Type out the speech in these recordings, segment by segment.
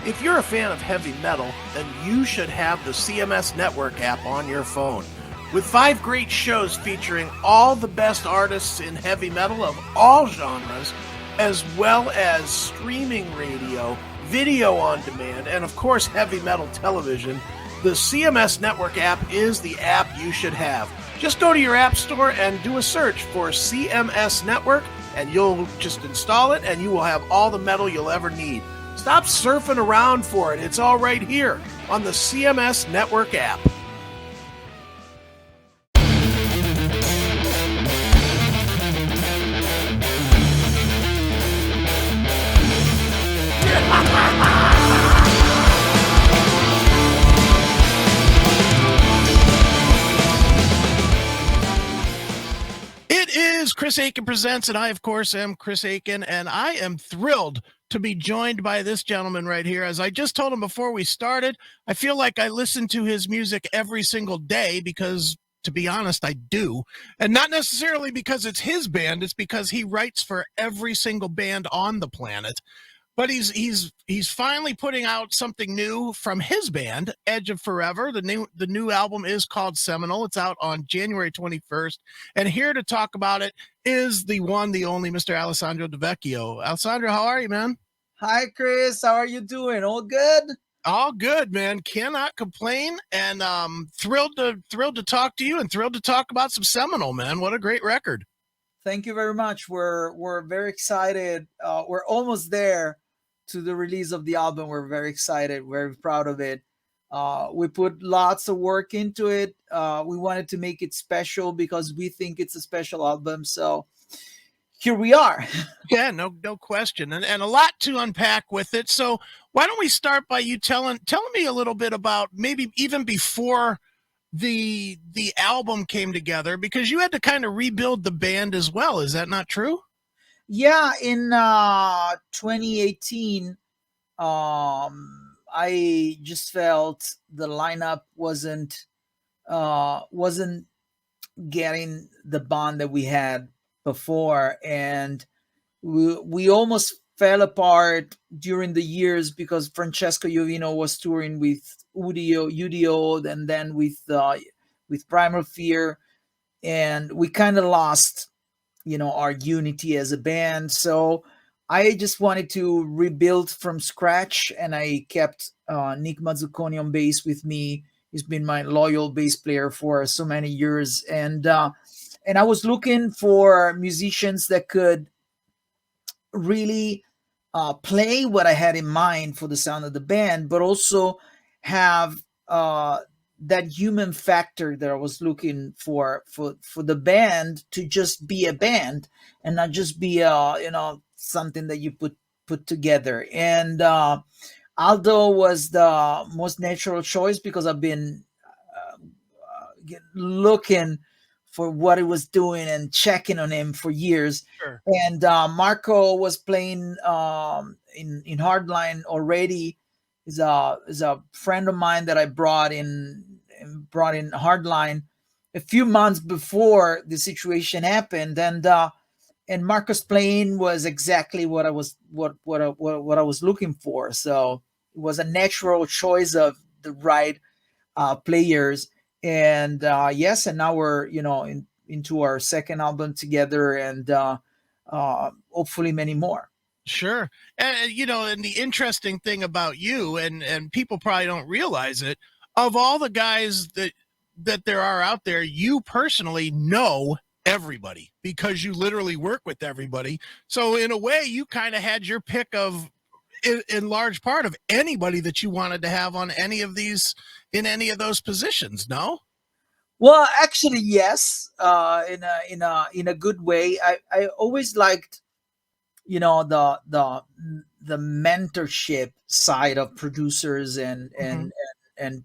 If you're a fan of heavy metal, then you should have the CMS Network app on your phone. With 5 great shows featuring all the best artists in heavy metal of all genres, as well as streaming radio, video on demand, and of course heavy metal television, the CMS Network app is the app you should have. Just go to your app store and do a search for CMS Network, and you'll just install it, and you will have all the metal you'll ever need. Stop surfing around for it. It's all right here on the CMS Network app. It is Chris Akin Presents, and I, of course, am Chris Akin, and I am thrilled to be joined by this gentleman right here. As I just told him before we started, I feel like I listen to his music every single day because, to be honest, I do. And not necessarily because it's his band, it's because he writes for every single band on the planet. But he's finally putting out something new from his band, Edge of Forever. The new album is called Seminole. It's out on January 21st. And here to talk about it is the one, the only Mr. Alessandro De Vecchio. Alessandro, how are you, man? Hi, Chris. How are you doing? All good? All good, man. Cannot complain. And thrilled to talk to you and thrilled to talk about some Seminole, man. What a great record. Thank you very much. We're very excited. We're almost there to the release of the album. We're very excited, very proud of it. We put lots of work into it. We wanted to make it special because we think it's a special album. So here we are. Yeah, no question. And a lot to unpack with it. So why don't we start by you telling me a little bit about maybe even before the album came together, because you had to kind of rebuild the band as well. Is that not true? Yeah, in 2018, I just felt the lineup wasn't getting the bond that we had before, and we almost fell apart during the years because Francesco Jovino was touring with UDO and then with Primal Fear, and we kind of lost our unity as a band. So I just wanted to rebuild from scratch, and I kept Nick Mazzucconi on bass with me. He's been my loyal bass player for so many years, and I was looking for musicians that could really play what I had in mind for the sound of the band, but also have that human factor that I was looking for the band to just be a band and not just be something that you put together. And Aldo was the most natural choice because I've been looking for what he was doing and checking on him for years. Sure. And Marco was playing in Hardline already. Is a friend of mine that I brought in Hardline a few months before the situation happened, and Marcos playing was exactly what I was looking for. So it was a natural choice of the right players, and yes, and now we're into our second album together, and hopefully many more. Sure. And and the interesting thing about you, and people probably don't realize it, of all the guys that there are out there, you personally know everybody because you literally work with everybody. So in a way, you kind of had your pick of, in large part, of anybody that you wanted to have on any of these, in any of those positions. No? Well, actually, yes. In a good way. I always liked the mentorship side of producers and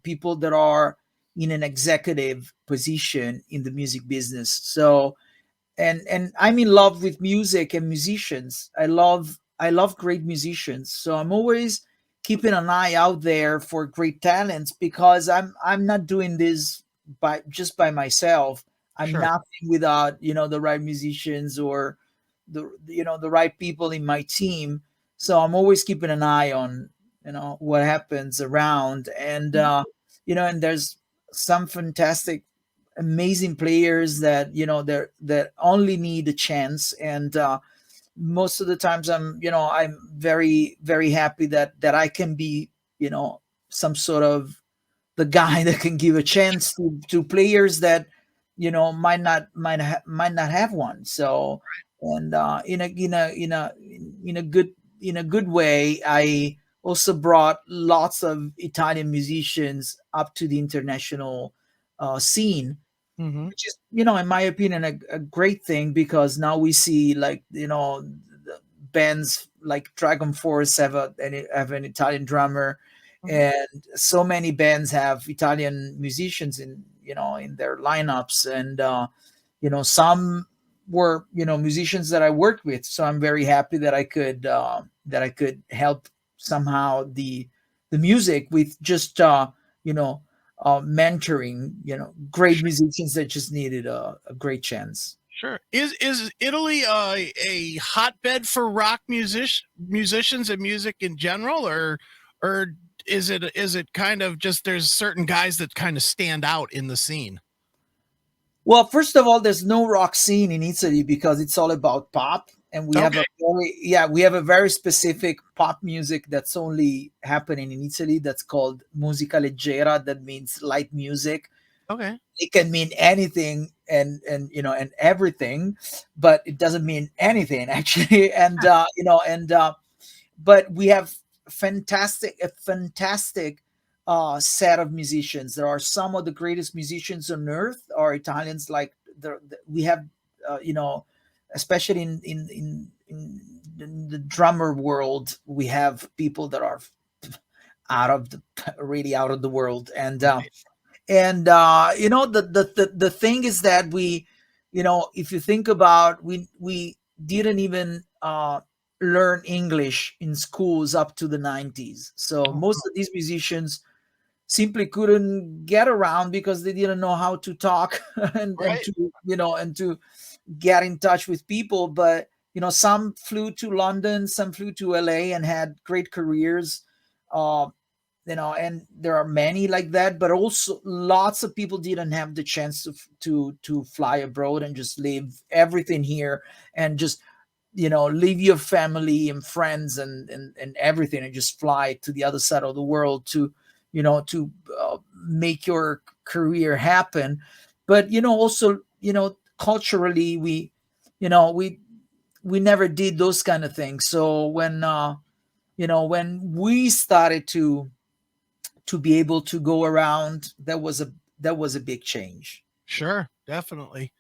people that are in an executive position in the music business. So and I'm in love with music and musicians. I love great musicians. So I'm always keeping an eye out there for great talents because I'm not doing this by myself. I'm Sure. nothing without the right musicians or the right people in my team. So I'm always keeping an eye on what happens around. And and there's some fantastic, amazing players that that only need a chance. And most of the times I'm very, very happy that I can be some sort of the guy that can give a chance to players that might not have one. So, and in a good way, I also brought lots of Italian musicians up to the international scene, Mm-hmm. which is, in my opinion, a great thing, because now we see, like, the bands like Dragon Force have an Italian drummer, Mm-hmm. and so many bands have Italian musicians in their lineups. And some were musicians that I worked with, so I'm very happy that I could help somehow the music with just you know mentoring great musicians that just needed a great chance. Sure. Is Italy a hotbed for rock musicians and music in general, or is it kind of just there's certain guys that kind of stand out in the scene? Well, first of all, there's no rock scene in Italy because it's all about pop, and Okay. we have a very specific pop music that's only happening in Italy. That's called musica leggera. That means light music. Okay. It can mean anything and everything, but it doesn't mean anything actually. And but we have a fantastic set of musicians. There are some of the greatest musicians on earth are Italians. Like we have, especially in the drummer world, we have people that are out of the really out of the world. And the thing is that we, if you think about, we didn't even learn English in schools up to the 90s. So Oh, most of these musicians simply couldn't get around because they didn't know how to talk and right. to and to get in touch with people. But some flew to London, some flew to LA and had great careers. uh, and there are many like that, but also lots of people didn't have the chance to fly abroad and just leave everything here and just leave your family and friends and everything and just fly to the other side of the world to make your career happen. But also, culturally, we never did those kind of things. So when we started to be able to go around, that was a big change. Sure. Definitely.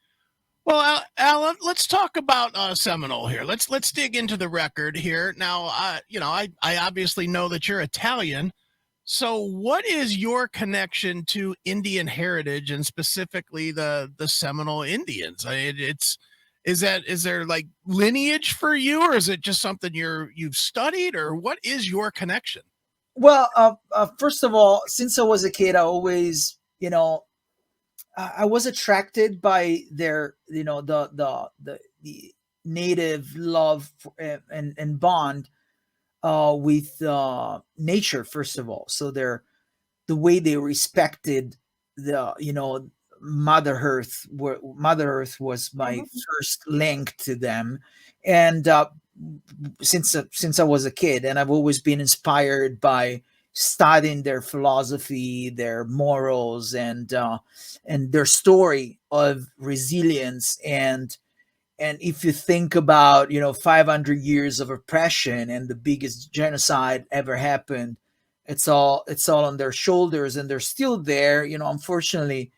Well, Alan, let's talk about Seminole here. Let's dig into the record here. Now, I obviously know that you're Italian. So, what is your connection to Indian heritage and specifically the Seminole Indians? Is there like lineage for you, or is it just something you've studied, or what is your connection? Well, first of all, since I was a kid, I always, I was attracted by their, the native love and bond with nature. First of all, so the way they respected the Mother Earth. Mother Earth was my Mhm. first link to them. And since I was a kid, and I've always been inspired by studying their philosophy, their morals, and their story of resilience. And if you think about 500 years of oppression and the biggest genocide ever happened, it's all on their shoulders, and they're still there, unfortunately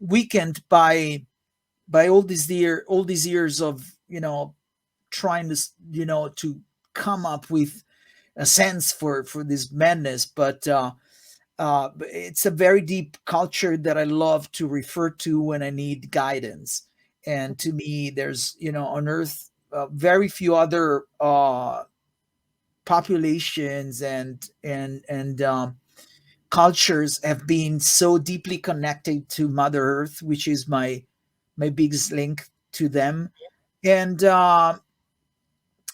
weakened by all these years of trying to to come up with a sense for this madness. But it's a very deep culture that I love to refer to when I need guidance. And to me, there's on Earth very few other populations and cultures have been so deeply connected to Mother Earth, which is my biggest link to them. And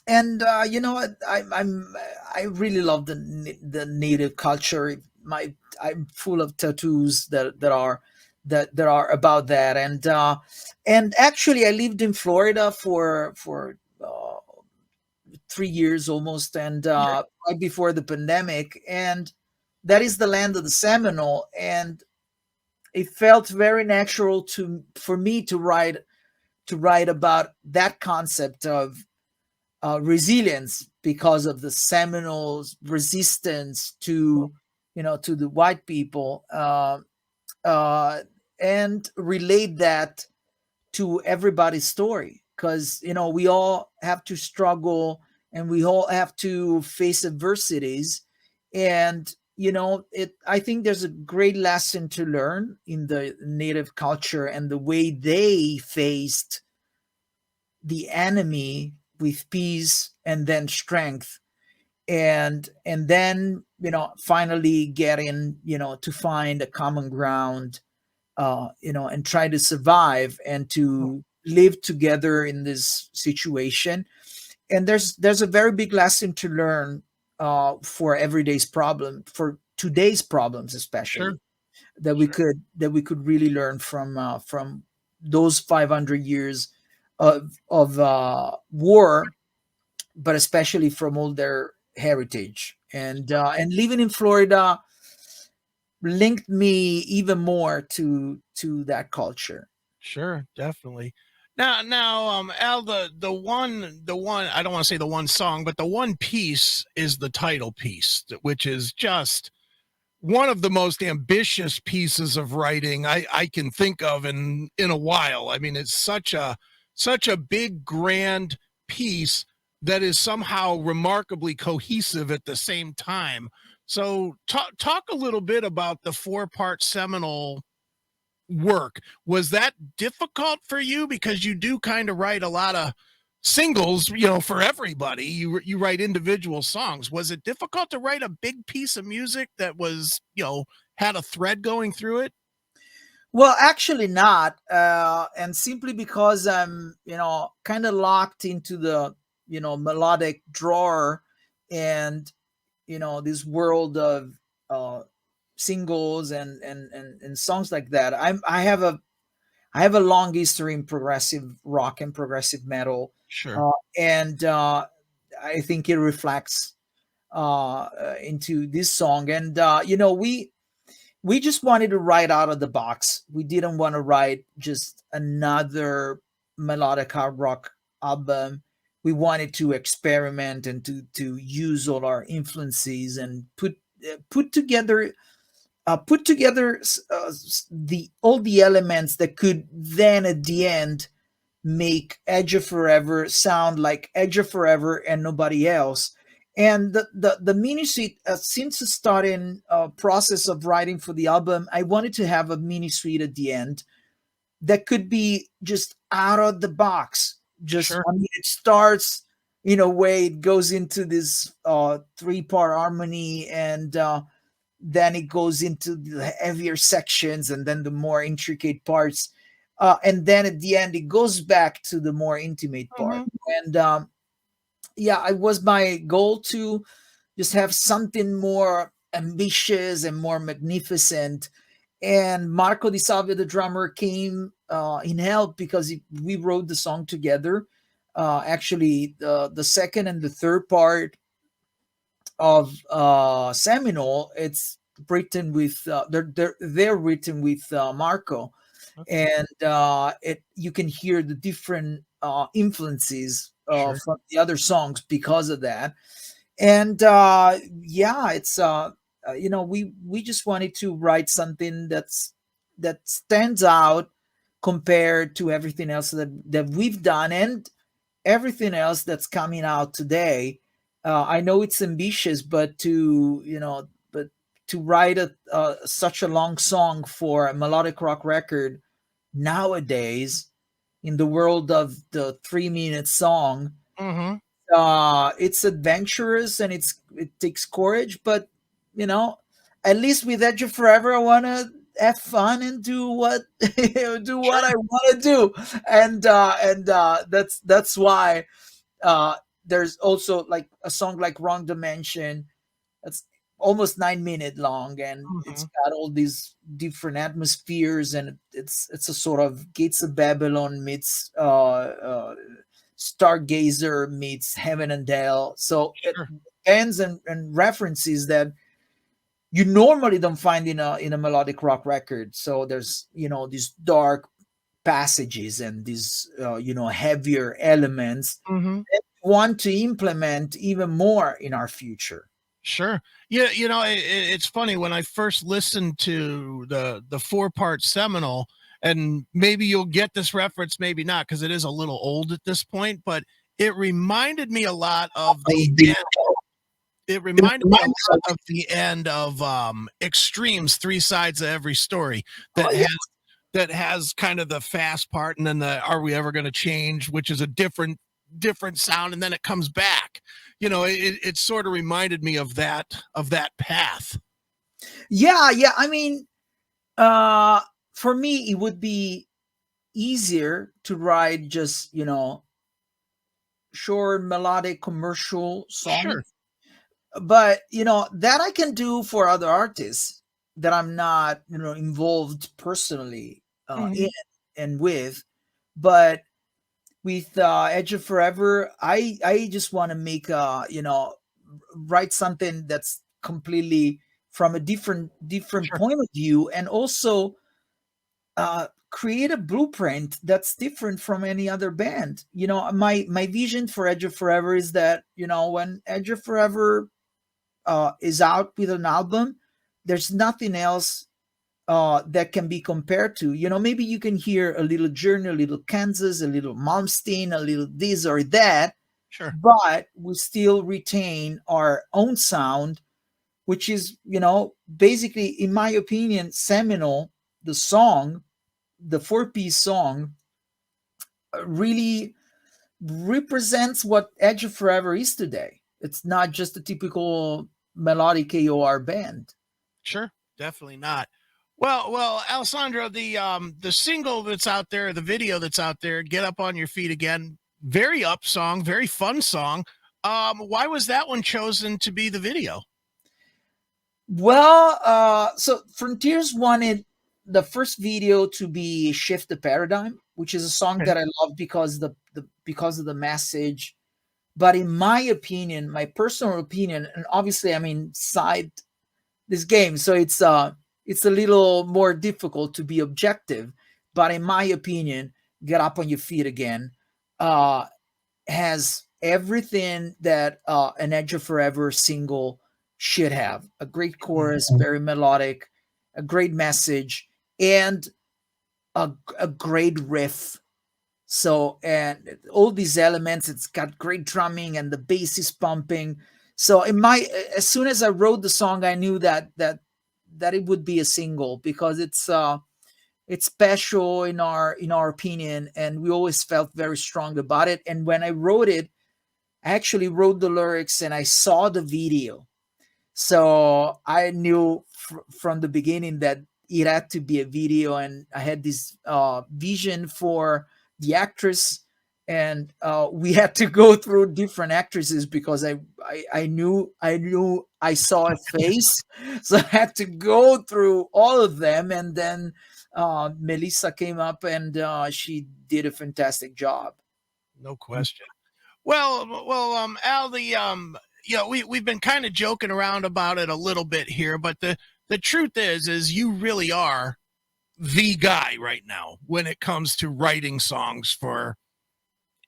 And you know what, I really love the native culture. My I'm full of tattoos that are about that. And actually I lived in Florida for 3 years almost, and Sure. right before the pandemic, and that is the land of the Seminole. And it felt very natural to for me to write about that concept of resilience, because of the Seminoles' resistance to, to the white people, uh, and relate that to everybody's story, because we all have to struggle, and we all have to face adversities. And it I think there's a great lesson to learn in the native culture and the way they faced the enemy with peace and then strength, and then finally getting to find a common ground, and try to survive and to live together in this situation. And there's a very big lesson to learn, for today's problems, Sure. especially, that we Sure. could really learn from those 500 years of war, but especially from all their heritage. And living in Florida linked me even more to that culture. Sure, definitely. Now, Al, the one I don't want to say the one song, but the one piece is the title piece, which is just one of the most ambitious pieces of writing I can think of in a while. I mean, it's such a big, grand piece that is somehow remarkably cohesive at the same time. So, talk a little bit about the four-part Seminole work. Was that difficult for you, because you do kind of write a lot of singles, for everybody? You write individual songs. Was it difficult to write a big piece of music that was, had a thread going through it? Well, actually not, and simply because I'm kind of locked into the melodic drawer, and this world of uh, singles and songs like that. I have a long history in progressive rock and progressive metal, Sure. uh, and I think it reflects into this song. And we just wanted to write out of the box. We didn't want to write just another melodic hard rock album. We wanted to experiment and to use all our influences and put together the all the elements that could then at the end make Edge of Forever sound like Edge of Forever and nobody else. And the mini suite, since the starting process of writing for the album, I wanted to have a mini suite at the end that could be just out of the box. Just, Sure. I mean, it starts in a way, it goes into this three-part harmony, and then it goes into the heavier sections, and then the more intricate parts, and then at the end it goes back to the more intimate part. Mhm. And yeah, it was my goal to just have something more ambitious and more magnificent. And Marco Di Salvio, the drummer, came in help, because we wrote the song together. Actually, the second and the third part of Seminole, it's written with they're written with Marco, Okay. and it you can hear the different influences Sure. from the other songs because of that. And yeah, it's we just wanted to write something that stands out compared to everything else that we've done, and everything else that's coming out today. I know it's ambitious, but to write such a long song for a melodic rock record nowadays, in the world of the 3 minute song, Mhm. it's adventurous and it takes courage. But you know, at least with Edge of Forever, I want to have fun and do what do what Sure. I want to do, and that's why uh, there's also like a song like Wrong Dimension. That's almost 9 minute long, and it's Mhm. got all these different atmospheres, and it's a sort of Gates of Babylon meets Stargazer meets Heaven and Hell. So it Sure. ends and references that you normally don't find in a melodic rock record. So there's these dark passages and these heavier elements Mhm. that we want to implement even more in our future. Sure. Yeah, it's funny when I first listened to the four-part Seminole, and maybe you'll get this reference, maybe not, because it is a little old at this point, but it reminded me a lot of the end. It reminded me a lot of the end of Extremes, Three Sides of Every Story, Oh, that yeah. has kind of the fast part, and then the Are We Ever Gonna Change, which is a different sound, and then it comes back. It sort of reminded me of that path. Yeah. I mean, for me, it would be easier to write just short melodic commercial song, Sure. but that I can do for other artists that I'm not involved personally in Mhm. and with. But with Edge of Forever, I just want to make write something that's completely from a different Sure. point of view, and also create a blueprint that's different from any other band. My vision for Edge of Forever is that when Edge of Forever is out with an album, there's nothing else that can be compared to. Maybe you can hear a little Journey, a little Kansas, a little Malmsteen, a little this or that, Sure. but we still retain our own sound, which is, basically, in my opinion, Seminole, the song, the four-piece song, really represents what Edge of Forever is today. It's not just a typical melodic AOR band. Sure. Definitely not. Well, Alessandro, the single that's out there, the video that's out there, Get Up on Your Feet Again, very up song, very fun song. Why was that one chosen to be the video? Well, so Frontiers wanted the first video to be Shift the Paradigm, which is a song Okay. that I love because because of the message. But in my opinion, my personal opinion, and obviously I'm inside this game, so it's a little more difficult to be objective. But in my opinion, Get Up on Your Feet Again uh, has everything that an Edge of Forever single should have: a great chorus, very melodic, a great message, and a great riff. So, and all these elements, it's got great drumming and the bass is pumping. So as soon as I wrote the song, I knew that it would be a single, because it's special in our opinion, and we always felt very strong about it. And when I wrote it, I actually wrote the lyrics and I saw the video. So I knew from the beginning that it had to be a video, and I had this vision for the actress, and we had to go through different actresses because I knew I saw a face, so I had to go through all of them, and then Melissa came up, and she did a fantastic job. No question. Well, Al, we've been kind of joking around about it a little bit here, but the truth is you really are the guy right now when it comes to writing songs for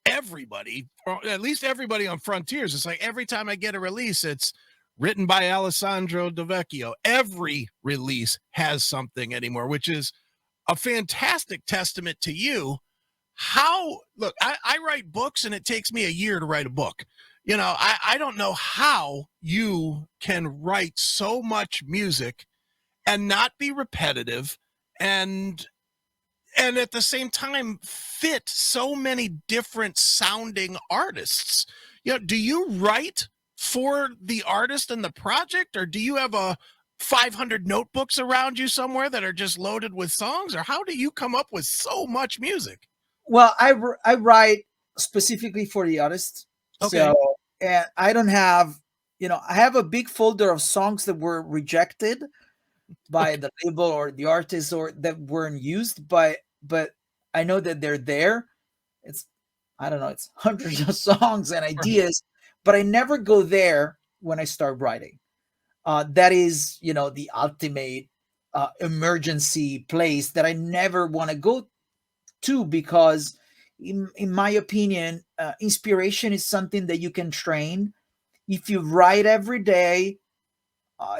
everybody, or at least everybody on Frontiers. It's like every time I get a release, it's written by Alessandro De Vecchio. Every release has something anymore, which is a fantastic testament to you. Look, I write books and it takes me a year to write a book. I don't know how you can write so much music and not be repetitive, and at the same time fit so many different sounding artists. Do you write for the artist and the project, or do you have a 500 notebooks around you somewhere that are just loaded with songs, or how do you come up with so much music? Well, I write specifically for the artist. Okay. So, and I don't have, I have a big folder of songs that were rejected by Okay. the label or the artist or that weren't used, but I know that they're there. It's, I don't know, it's hundreds of songs and Right. ideas, but I never go there when I start writing. That is, the ultimate emergency place that I never want to go to, because in my opinion, inspiration is something that you can train. If you write every day,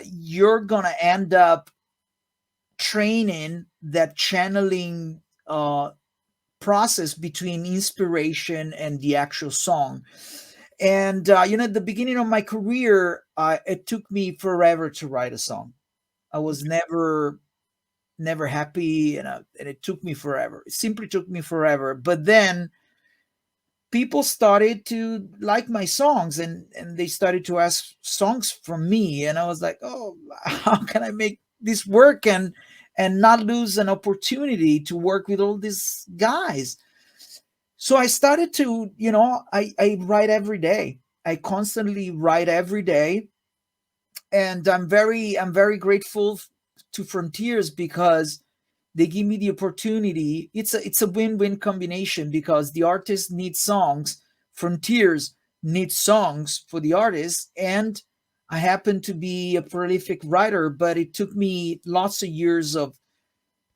you're gonna end up training that channeling process between inspiration and the actual song. And at the beginning of my career, it took me forever to write a song. I was never happy, and it took me forever. It simply took me forever. But then people started to like my songs, and they started to ask songs from me, and I was like, oh, how can I make this work and not lose an opportunity to work with all these guys? So I started to, I write every day. I constantly write every day, and I'm very grateful to Frontiers, because they give me the opportunity. It's a win-win combination, because the artist needs songs, Frontiers needs songs for the artist, and I happen to be a prolific writer, but it took me lots of years of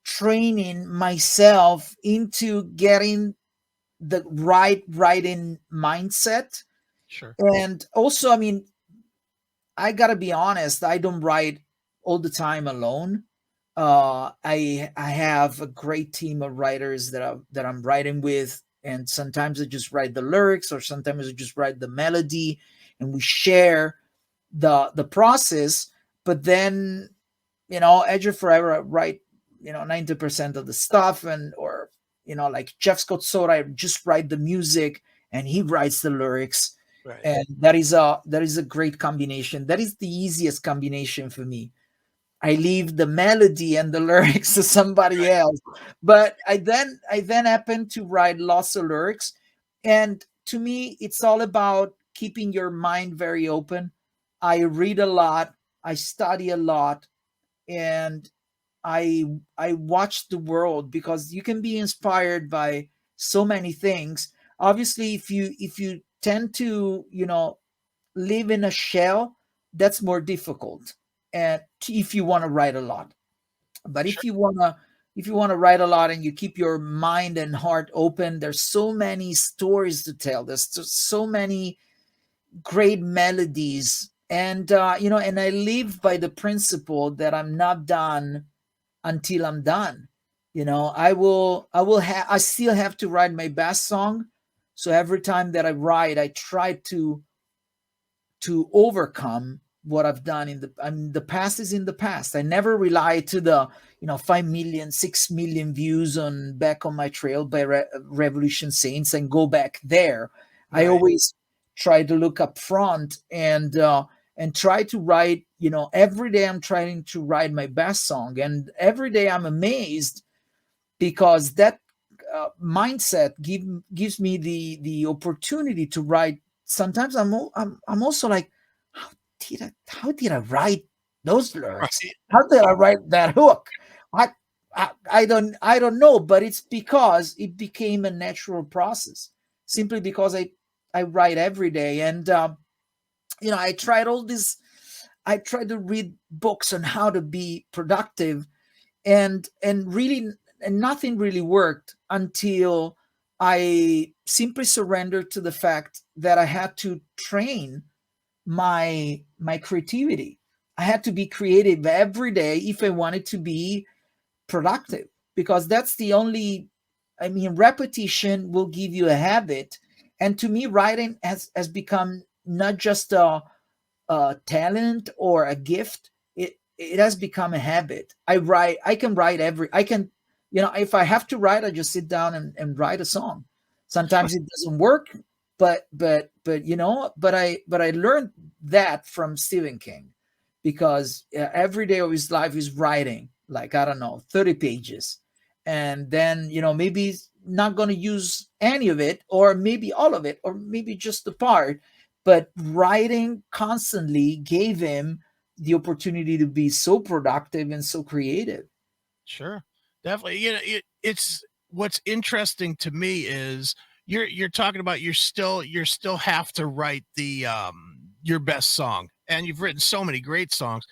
training myself into getting the right writing mindset. Sure. And also, I mean, I gotta be honest, I don't write all the time alone. I have a great team of writers that I'm writing with, and sometimes I just write the lyrics, or sometimes I just write the melody, and we share the process. But then, Edge of Forever, I write 90% of the stuff, and or like Jeff Scott Soda, I just write the music and he writes the lyrics. Right. And that is a great combination. That is the easiest combination for me. I leave the melody and the lyrics to somebody Right. else. But I then happen to write lots of lyrics. And to me, it's all about keeping your mind very open. I read a lot, I study a lot, and I watch the world, because you can be inspired by so many things. Obviously, if you tend to, live in a shell, that's more difficult. And if you want to write a lot, but Sure. if you want to write a lot and you keep your mind and heart open, there's so many stories to tell. There's just so many great melodies, and I live by the principle that I'm not done until I'm done. I still have to write my best song. So every time that I write, I try to overcome what I've done the past is in the past. I never rely to the 5 million, 6 million views on Back on My Trail by Revolution Saints and go back there. I Right. always try to look up front and try to write. Every day I'm trying to write my best song, and every day I'm amazed, because that mindset gives me the opportunity to write. Sometimes I'm also like, how did I write those lyrics? Right. How did I write that hook? I I don't know, but it's because it became a natural process, simply because I write every day. And I tried all this. I tried to read books on how to be productive, and nothing really worked until I simply surrendered to the fact that I had to train my creativity. I had to be creative every day if I wanted to be productive, because that's the only, I mean, repetition will give you a habit. And to me, writing has become not just a talent or a gift. It has become a habit. I can write if I have to write, I just sit down and write a song. Sometimes it doesn't work, but I learned that from Stephen King, because every day of his life is writing, like, I don't know, 30 pages. And then maybe not going to use any of it, or maybe all of it, or maybe just the part. But writing constantly gave him the opportunity to be so productive and so creative. Sure, definitely. You know, it's what's interesting to me is you're talking about you're still have to write the your best song, and you've written so many great songs.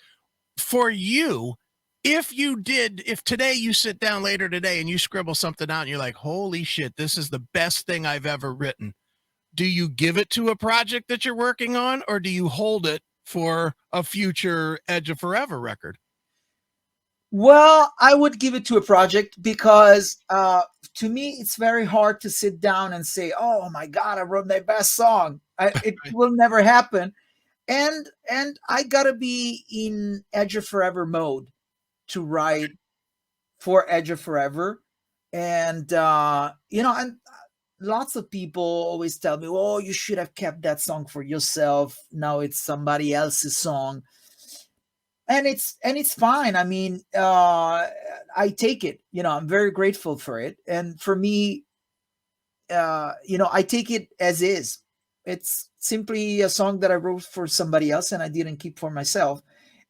For you, if today you sit down later today and you scribble something out and you're like, holy shit, this is the best thing I've ever written, do you give it to a project that you're working on, or do you hold it for a future Edge of Forever record? Well, I would give it to a project, because to me, it's very hard to sit down and say, oh my God, I wrote my best song. It will never happen. And I gotta be in Edge of Forever mode to write for Edge of Forever. And, and lots of people always tell me, oh, you should have kept that song for yourself. Now it's somebody else's song. And it's fine. I mean, I take it, I'm very grateful for it. And for me, I take it as is. It's simply a song that I wrote for somebody else and I didn't keep for myself.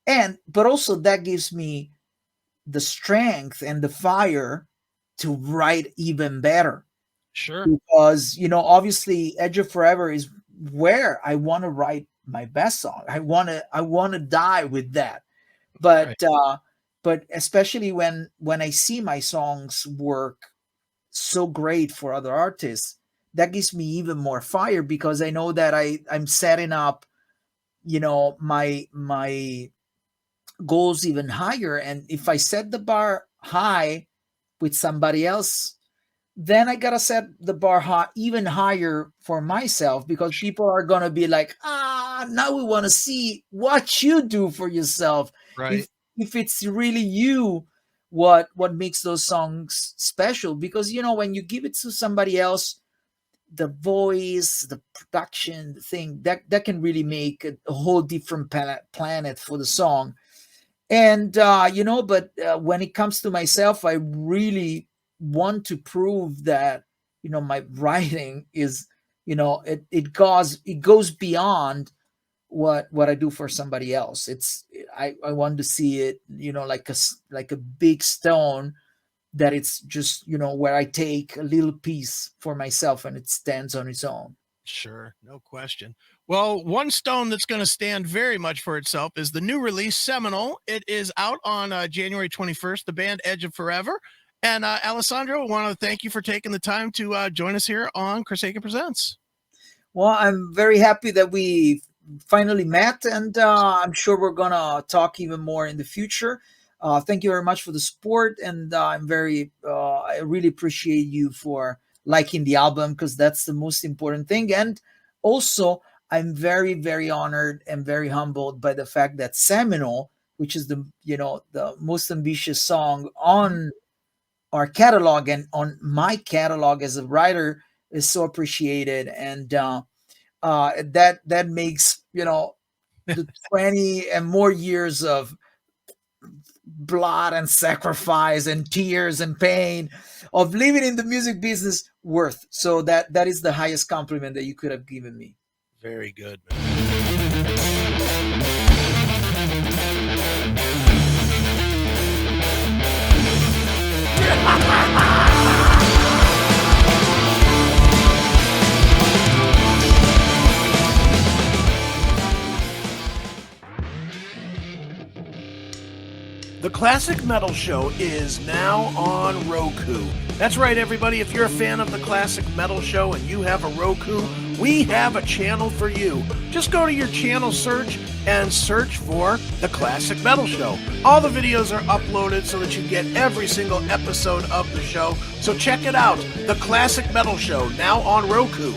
But also that gives me the strength and the fire to write even better. Sure. Because, obviously Edge of Forever is where I want to write my best song. I want to die with that. But right. But especially when I see my songs work so great for other artists, that gives me even more fire, because I know that I'm setting up, my goals even higher. And if I set the bar high with somebody else, then I gotta set the bar high, even higher for myself, because people are gonna be like, now we want to see what you do for yourself. Right. If it's really you, what makes those songs special? Because when you give it to somebody else, the voice, the production, the thing that can really make a whole different planet for the song. And but when it comes to myself, I really want to prove that my writing is it goes beyond what I do for somebody else. I want to see it like a big stone, that it's just where I take a little piece for myself and it stands on its own. Sure, no question. Well, one stone that's going to stand very much for itself is the new release, Seminole. It is out on January 21st, the band Edge of Forever. And Alessandro, I want to thank you for taking the time to join us here on Chris Akin Presents. Well, I'm very happy that we finally met, and I'm sure we're going to talk even more in the future. Thank you very much for the support, and I really appreciate you for liking the album, because that's the most important thing. And also, I'm very, very honored and very humbled by the fact that Seminole, which is the most ambitious song on our catalog and on my catalog as a writer, is so appreciated. And that makes the 20 and more years of blood and sacrifice and tears and pain of living in the music business worth. So that is the highest compliment that you could have given me. Very good. The Classic Metal Show is now on Roku. That's right, everybody. If you're a fan of The Classic Metal Show and you have a Roku, we have a channel for you. Just go to your channel search and search for The Classic Metal Show. All the videos are uploaded so that you get every single episode of the show. So check it out. The Classic Metal Show, now on Roku.